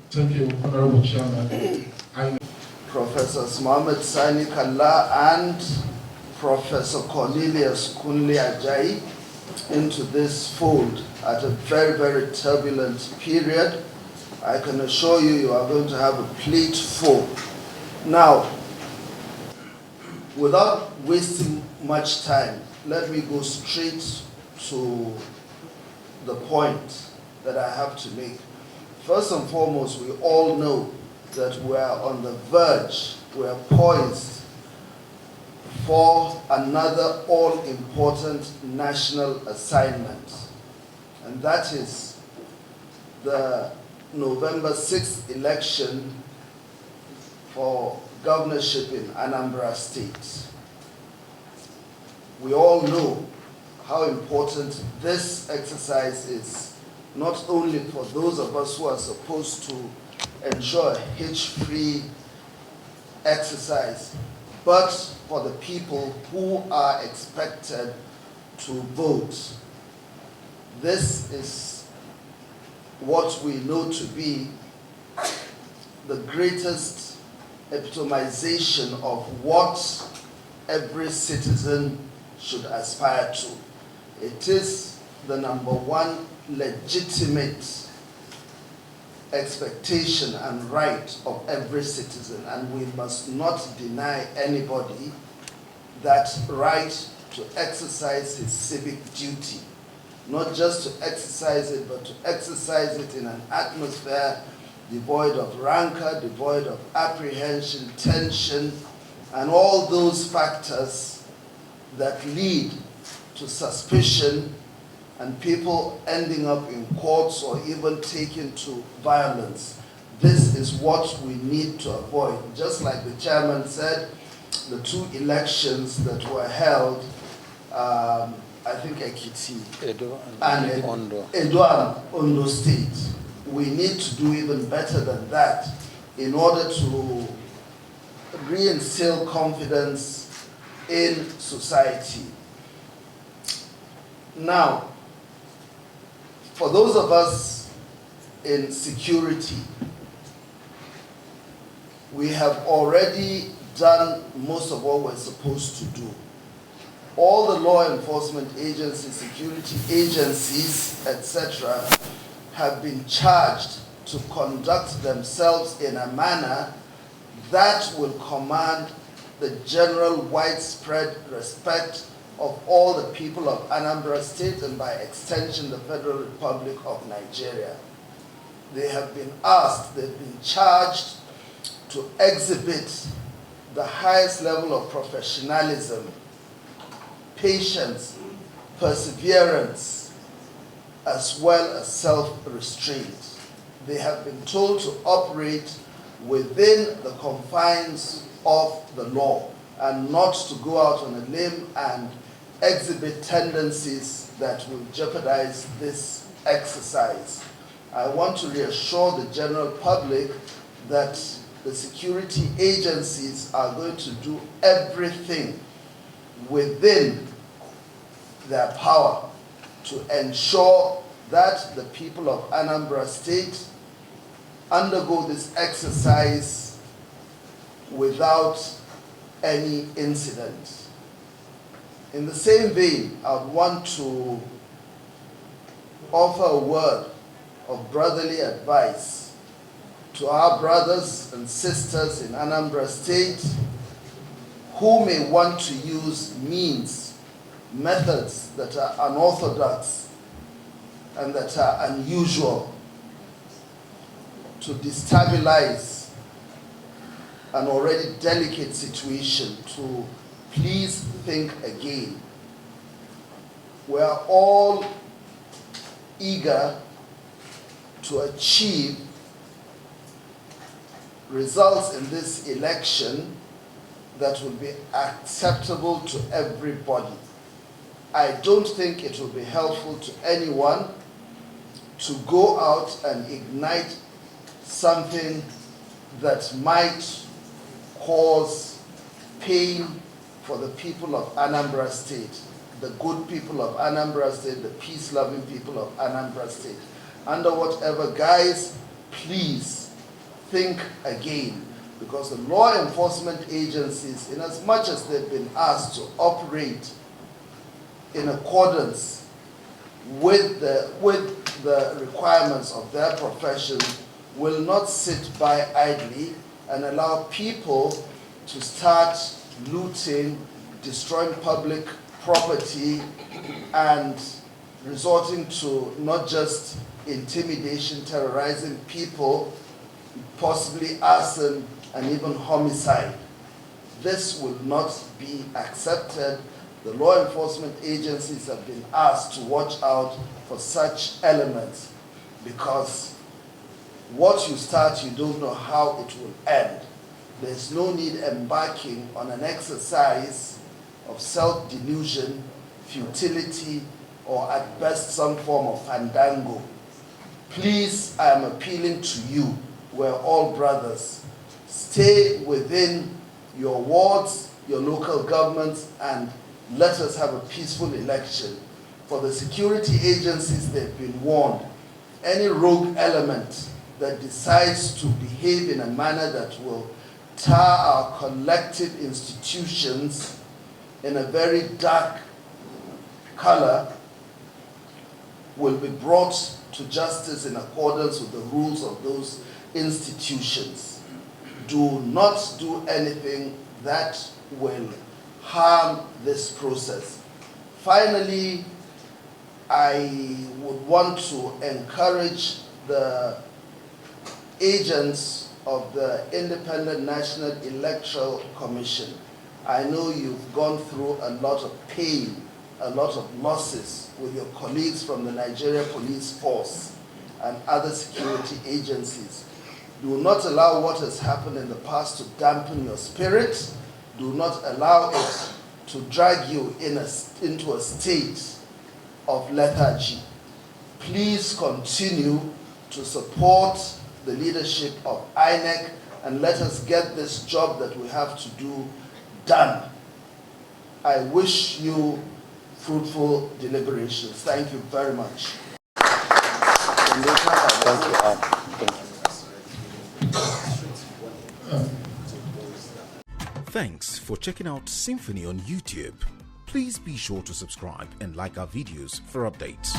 Thank you, Honorable Chairman. Professor Mohammed Sani Kalla and Professor Cornelius Kunle Ajayi into this fold at a very, very turbulent period. I can assure you, you are going to have a plate full. Now, without wasting much time, let me go straight to the point that I have to make. First and foremost, we all know that we are on the verge, we are poised for another all-important national assignment, and that is the November 6th election for governorship in Anambra State. We all know how important this exercise is, not only for those of us who are supposed to ensure a hitch-free exercise, but for the people who are expected to vote. This is what we know to be the greatest epitomization of what every citizen should aspire to. It is the number one legitimate expectation and right of every citizen, and we must not deny anybody that right to exercise his civic duty. Not just to exercise it, but to exercise it in an atmosphere devoid of rancor, devoid of apprehension, tension, and all those factors that lead to suspicion and people ending up in courts or even taken to violence. This is what we need to avoid. Just like the chairman said, the two elections that were held, I think Ekiti and Edo and Ondo State, we need to do even better than that in order to reinstill confidence in society. Now, for those of us in security, we have already done most of what we're supposed to do. All the law enforcement agencies, security agencies, etc., have been charged to conduct themselves in a manner that will command the general widespread respect of all the people of Anambra State and by extension the Federal Republic of Nigeria. They have been asked, they've been charged to exhibit the highest level of professionalism, patience, perseverance, as well as self-restraint. They have been told to operate within the confines of the law and not to go out on a limb and exhibit tendencies that will jeopardize this exercise. I want to reassure the general public that the security agencies are going to do everything within their power to ensure that the people of Anambra State undergo this exercise without any incident. In the same vein, I would want to offer a word of brotherly advice to our brothers and sisters in Anambra State who may want to use methods that are unorthodox and that are unusual to destabilize an already delicate situation. To please think again. We are all eager to achieve results in this election that will be acceptable to everybody. I don't think it will be helpful to anyone to go out and ignite something that might cause pain for the people of Anambra State, the good people of Anambra State, the peace-loving people of Anambra State. Under whatever guise, please think again, because the law enforcement agencies, in as much as they've been asked to operate in accordance with the requirements of their profession, will not sit by idly and allow people to start looting, destroying public property, and resorting to not just intimidation, terrorizing people, possibly arson, and even homicide. This will not be accepted. The law enforcement agencies have been asked to watch out for such elements, because what you start, you don't know how it will end. There's no need embarking on an exercise of self-delusion, futility, or at best some form of fandango. Please, I am appealing to you. We're all brothers. Stay within your wards, your local governments, and let us have a peaceful election. For the security agencies, they've been warned. Any rogue element that decides to behave in a manner that will tar our collective institutions in a very dark color will be brought to justice in accordance with the rules of those institutions. Do not do anything that will harm this process. Finally, I would want to encourage the agents of the Independent National Electoral Commission. I know you've gone through a lot of pain, a lot of losses with your colleagues from the Nigeria Police Force and other security agencies. Do not allow what has happened in the past to dampen your spirit. Do not allow it to drag you into a state of lethargy. Please continue to support the leadership of INEC, and let us get this job that we have to do done. I wish you fruitful deliberations. Thank you very much. Thank you. Thanks for checking out SYMFONI on YouTube. Please be sure to subscribe and like our videos for updates.